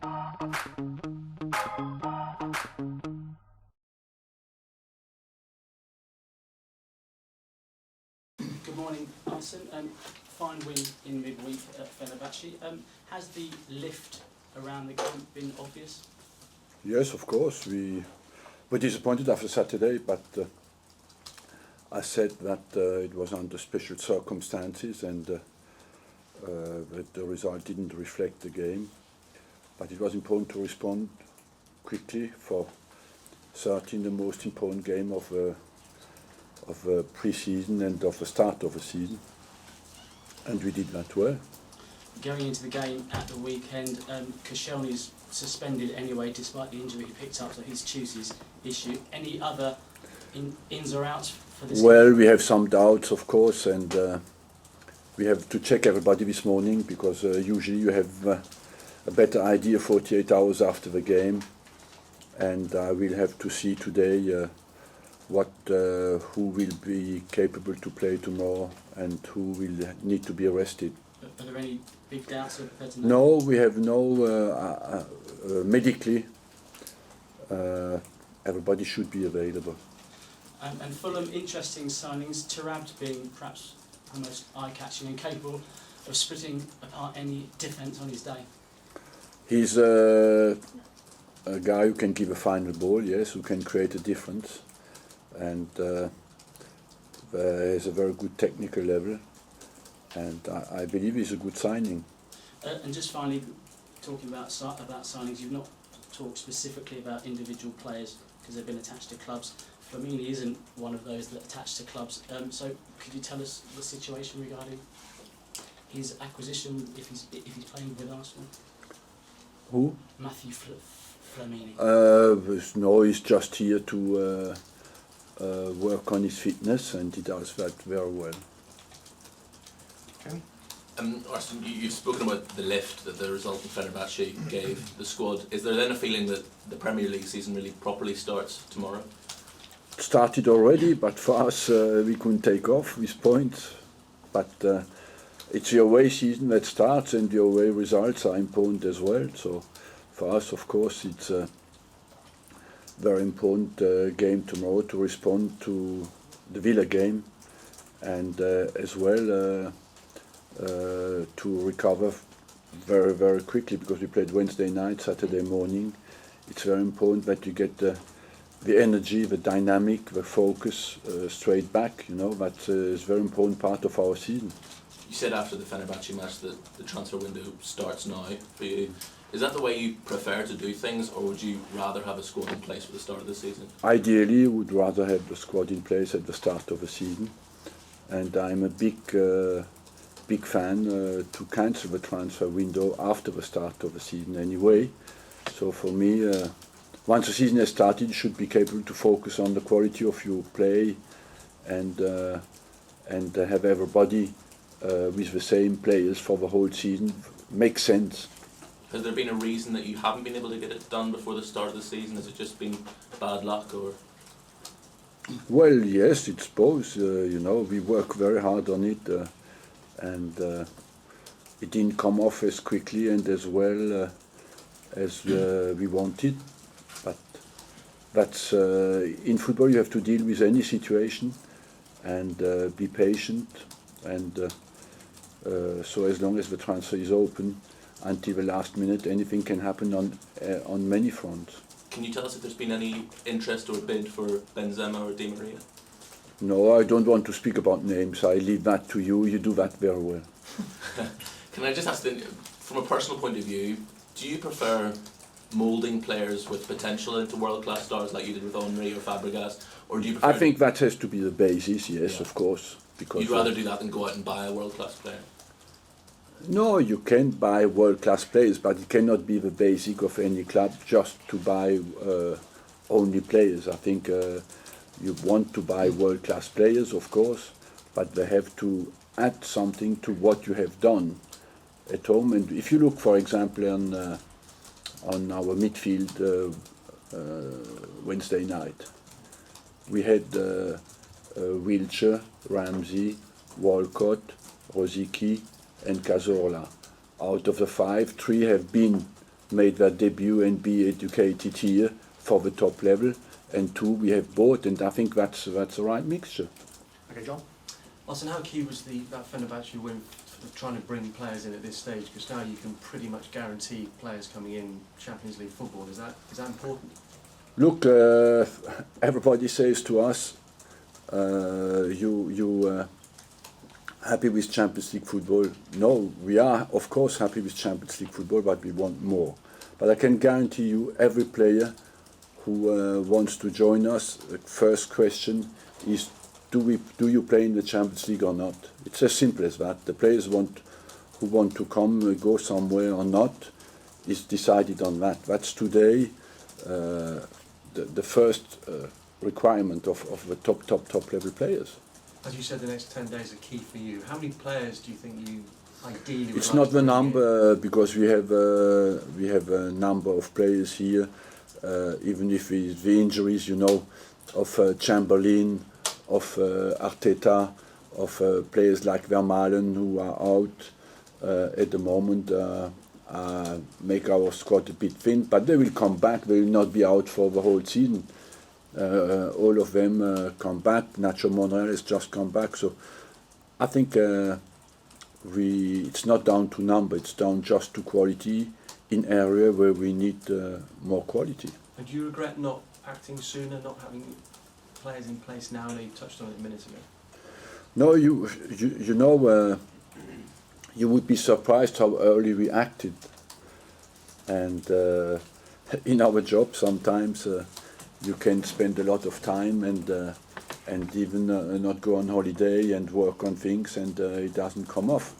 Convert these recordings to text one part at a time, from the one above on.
Good morning, Arsene. Fine win in midweek at Fenerbahce. Has the lift around the camp been obvious? Yes, of course. We were disappointed after Saturday, but I said that it was under special circumstances and that the result didn't reflect the game. But it was important to respond quickly for certainly the most important game of pre-season and of the start of the season, and we did that well. Going into the game at the weekend, Koscielny's suspended anyway despite the injury he picked up, so he's Tuesday's issue. Any other ins or outs for this Well, game? we have some doubts, of course, and we have to check everybody this morning because usually you have a better idea 48 hours after the game, and I will have to see today who will be capable to play tomorrow and who will need to be arrested. Are there any big doubts compared to No, we have no medically. Everybody should be available. And Fulham, interesting signings. Tarabd being perhaps the most eye-catching and capable of splitting apart any defence on his day. He's a guy who can give a final ball, yes, who can create a difference, and has a very good technical level, and I believe he's a good signing. And just finally, talking about signings, you've not talked specifically about individual players because they've been attached to clubs. Flamini isn't one of those that attached to clubs. So could you tell us the situation regarding his acquisition if he's playing with Arsenal? Who? Matthew Flamini. No, he's just here to work on his fitness, and he does that very well. Okay. Arsene, you've spoken about the lift that the result in Fenerbahce gave the squad. Is there then a feeling that the Premier League season really properly starts tomorrow? Started already, but for us we couldn't take off with points. But it's the away season that starts, and the away results are important as well. So for us, of course, it's a very important game tomorrow to respond to the Villa game, and as well to recover very, very quickly, because we played Wednesday night, Saturday morning. It's very important that you get the energy, the dynamic, the focus straight back. You know, that is a very important part of our season. You said after the Fenerbahce match that the transfer window starts now for you. Is that the way you prefer to do things, or would you rather have a squad in place for the start of the season? Ideally, would rather have the squad in place at the start of the season, and I'm a big fan to cancel the transfer window after the start of the season anyway. So for me, once the season has started, you should be capable to focus on the quality of your play and have everybody with the same players for the whole season. Makes sense. Has there been a reason that you haven't been able to get it done before the start of the season? Has it just been bad luck, or? Well, yes, it's both. You know, we work very hard on it, and it didn't come off as quickly and as well as we wanted. But that's in football. You have to deal with any situation and be patient. And so, as long as the transfer is open until the last minute, anything can happen on many fronts. Can you tell us if there's been any interest or bid for Benzema or Di Maria? No, I don't want to speak about names. I leave that to you. You do that very well. Can I just ask, then, from a personal point of view, do you prefer moulding players with potential into world-class stars like you did with Henry or Fabregas, or do you prefer? I think that has to be the basis. Yes, Yeah. of course. Because you'd rather do that than go out and buy a world-class player? No, you can buy world-class players, but it cannot be the basic of any club just to buy only players. I think you want to buy world-class players, of course, but they have to add something to what you have done at home. And if you look, for example, on our midfield Wednesday night, we had Wiltshire, Ramsey, Walcott, Rosicky, and Cazorla. Out of the 5, 3 have been made their debut and be educated here for the top level, and two, we have both, and I think that's the right mixture. Okay, John. Arsene, how key was that Fenerbahce win for trying to bring players in at this stage? Because now you can pretty much guarantee players coming in Champions League football. Is that important? Look, everybody says to us, you happy with Champions League football? No, we are of course happy with Champions League football, but we want more. But I can guarantee you, every player who wants to join us, the first question is, do you play in the Champions League or not? It's as simple as that. The players who want to come, go somewhere or not, is decided on that. That's today the first requirement of the top level players. As you said, the next 10 days are key for you. How many players do you think you ideally would It's like not to the bring number, because we have a number of players here, even if it's the injuries, you know, of Chamberlain, of Arteta, of players like Vermaelen who are out at the moment, make our squad a bit thin, but they will come back. They will not be out for the whole season. All of them come back. Nacho Monreal has just come back, so I think it's not down to number, it's down just to quality in area where we need more quality. And do you regret not acting sooner, not having players in place now? I know you touched on it a minute ago. No, you know, you would be surprised how early we acted. And in our job, sometimes you can spend a lot of time and even not go on holiday and work on things, and it doesn't come off.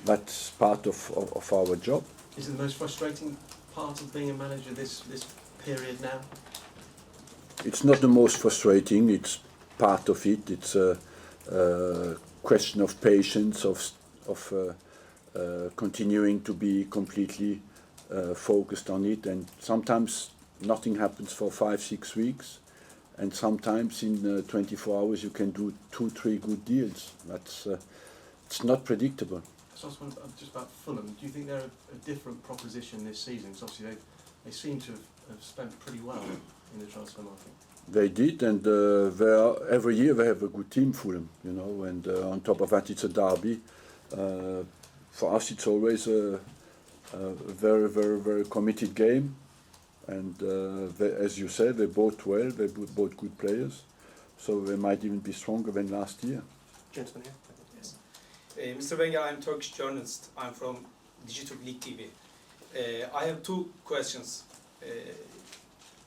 That's part of our job. Is it the most frustrating part of being a manager this period now? It's not the most frustrating. It's part of it. It's a question of patience, of continuing to be completely focused on it. And sometimes nothing happens for 5-6 weeks, and sometimes in 24 hours you can do 2-3 good deals. That's it's not predictable. So I was wondering just about Fulham. Do you think they're a different proposition this season? Because obviously they seem to have spent pretty well in the transfer market. They did, and every year they have a good team, Fulham, you know, and on top of that it's a derby. For us it's always a very, very, very committed game, and as you said, they bought well, they bought good players, so they might even be stronger than last year. Gentlemen here. Yes. Mr. Wenger, I'm Turkish journalist. I'm from Digital League TV. I have two questions.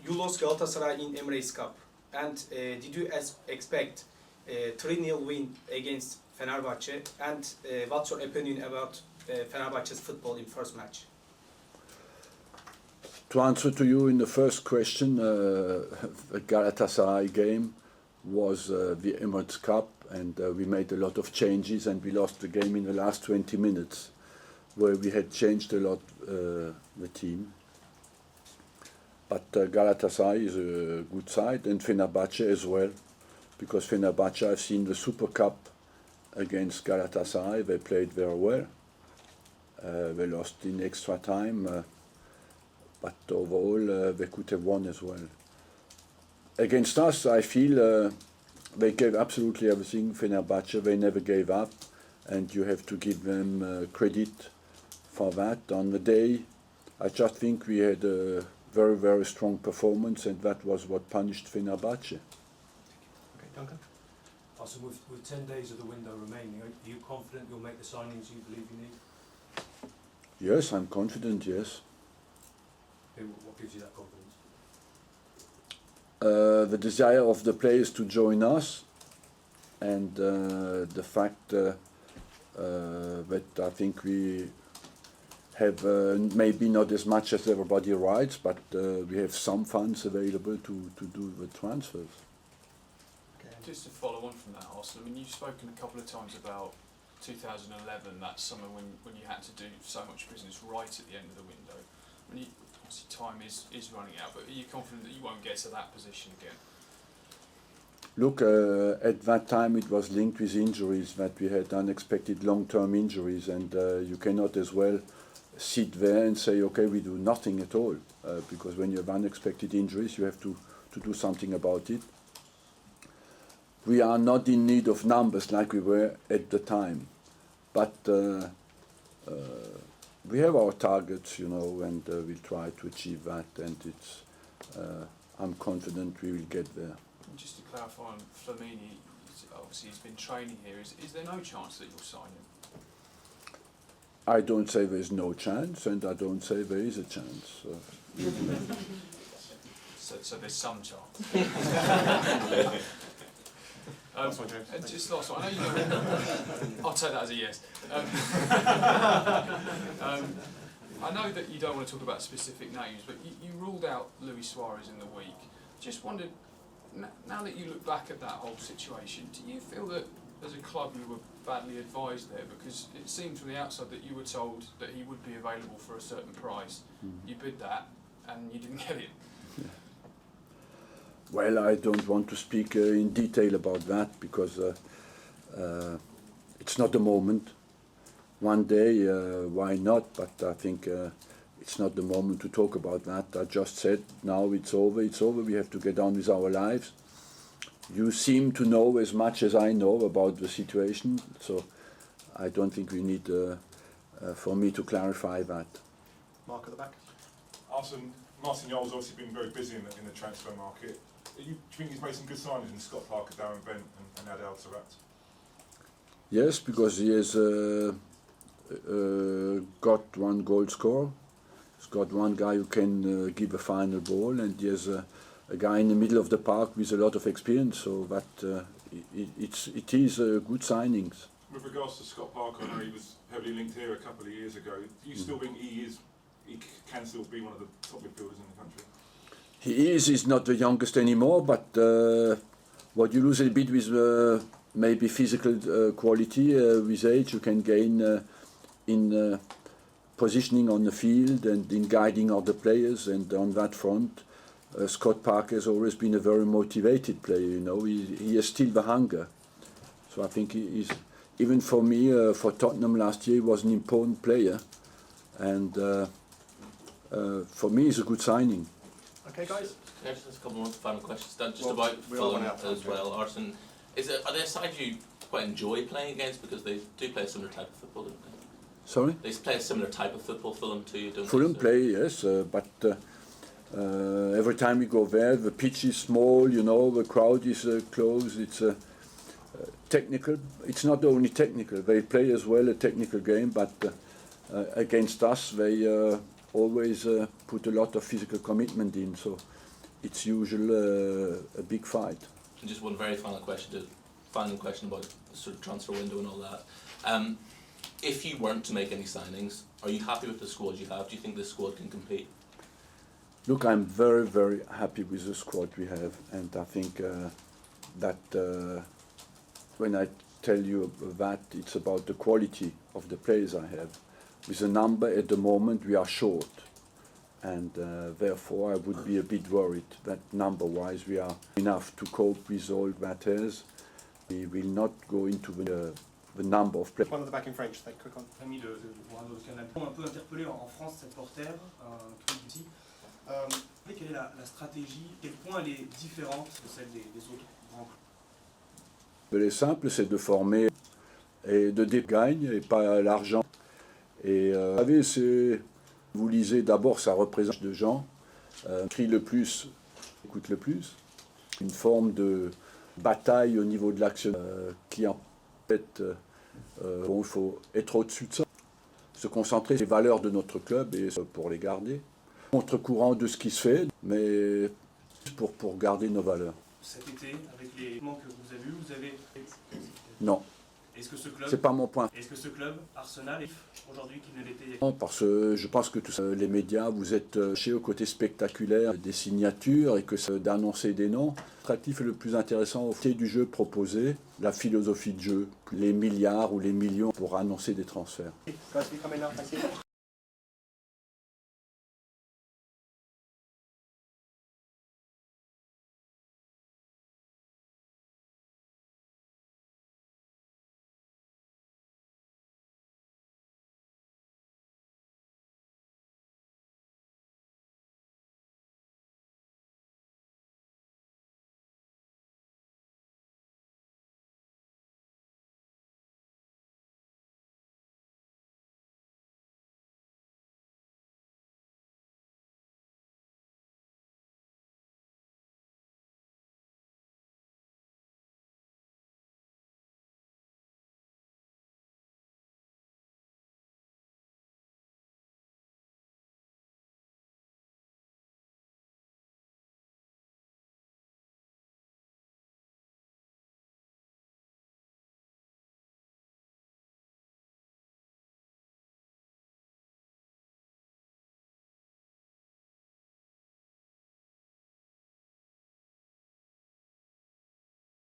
You lost Galatasaray in Emirates Cup, and did you expect a 3-0 win against Fenerbahce? And what's your opinion about Fenerbahce's football in first match? To answer to you in the first question, the Galatasaray game was the Emirates Cup, and we made a lot of changes, and we lost the game in the last 20 minutes, where we had changed a lot the team. But Galatasaray is a good side, and Fenerbahce as well, because Fenerbahce, I've seen the Super Cup against Galatasaray, they played very well. They lost in extra time, but overall they could have won as well. Against us, I feel they gave absolutely everything, Fenerbahce, they never gave up, and you have to give them credit for that. On the day, I just think we had a very, very strong performance, and that was what punished Fenerbahce. Okay, Duncan. Arsene, with 10 days of the window remaining, are you confident you'll make the signings you believe you need? Yes, I'm confident, yes. What gives you that confidence? The desire of the players to join us, and the fact that I think we have maybe not as much as everybody writes, but we have some funds available to do the transfers. Okay. Just to follow on from that, Arsene, I mean, you've spoken a couple of times about 2011, that summer when you had to do so much business right at the end of the window. When you, obviously time is running out, but are you confident that you won't get to that position again? Look, at that time it was linked with injuries, that we had unexpected long-term injuries, and you cannot as well sit there and say, okay, we do nothing at all, because when you have unexpected injuries, you have to do something about it. We are not in need of numbers like we were at the time, but we have our targets, you know, and we'll try to achieve that, and it's, I'm confident we will get there. And just to clarify on Flamini, obviously he's been training here. Is there no chance that you'll sign him? I don't say there's no chance, and I don't say there is a chance. So there's some chance. And just last one, I know you don't. I'll take that as a yes. I know that you don't want to talk about specific names, but you ruled out Luis Suarez in the week. Just wondered, now that you look back at that whole situation, do you feel that as a club you were badly advised there? Because it seemed from the outside that you were told that he would be available for a certain price. You bid that and you didn't get it. Well, I don't want to speak in detail about that, because it's not the moment. One day, why not? But I think it's not the moment to talk about that. I just said, now it's over, we have to get on with our lives. You seem to know as much as I know about the situation, so I don't think we need for me to clarify that. Mark at the back. Arsene, Martin Yole's obviously been very busy in the transfer market. Do you think he's made some good signings in Scott Parker, Darren Bent and Adel Taarabt? Yes, because he has got one goal scorer. He's got one guy who can give a final ball, and he has a guy in the middle of the park with a lot of experience. So that it is good signings. With regards to Scott Parker, I know he was heavily linked here a couple of years ago. Do you still think he can still be one of the top midfielders in the country? He is. He's not the youngest anymore, but what you lose a bit with maybe physical quality with age, you can gain in positioning on the field and in guiding other players. And on that front, Scott Parker has always been a very motivated player. You know, he has still the hunger. So I think he is. Even for me, for Tottenham last year, he was an important player, and for me, he's a good signing. Okay, guys. Can I just ask a couple more final questions? Just about Fulham as well, Arsene. Are they a side you quite enjoy playing against, because they do play a similar type of football, don't they? Sorry? They play a similar type of football, Fulham, to you, don't they? Fulham play, yes, but every time we go there, the pitch is small, you know, the crowd is close. It's technical. It's not only technical. They play as well a technical game, but against us, they always put a lot of physical commitment in. So it's usually a big fight. And just one very final question about the sort of transfer window and all that. If you weren't to make any signings, are you happy with the squad you have? Do you think this squad can compete? Look, I'm very, very happy with the squad we have, and I think that when I tell you that, it's about the quality of the players I have. With the number at the moment, we are short, and therefore I would be a bit worried that number-wise we are enough to cope with all that has. We will not go into the number of players. One at the back in French, like quick one. Ami de Warner au Canada. Un peu interpellé en France, cette portère, un truc ici. Quelle est la stratégie, quel point elle est différente de celle des autres grands clubs? Le simple, c'est de former et de gagner et pas l'argent. Et vous savez, vous lisez d'abord, ça représente de gens, crie le plus, écoute le plus. Une forme de bataille au niveau de l'action qui en fait, il faut être au-dessus de ça, se concentrer sur les valeurs de notre club et pour les garder. Contre-courant de ce qui se fait, mais pour garder nos valeurs. Cet été, avec les manques que vous avez eus, vous avez... Non. Est-ce que ce club... C'est pas mon point. Est-ce que ce club, Arsenal, est aujourd'hui qu'il ne l'était... Non, parce que je pense que tous les médias, vous êtes chez au côté spectaculaire des signatures et que c'est d'annoncer des noms. L'attractif et le plus intéressant au côté du jeu proposé, la philosophie de jeu, les milliards ou les millions pour annoncer des transferts.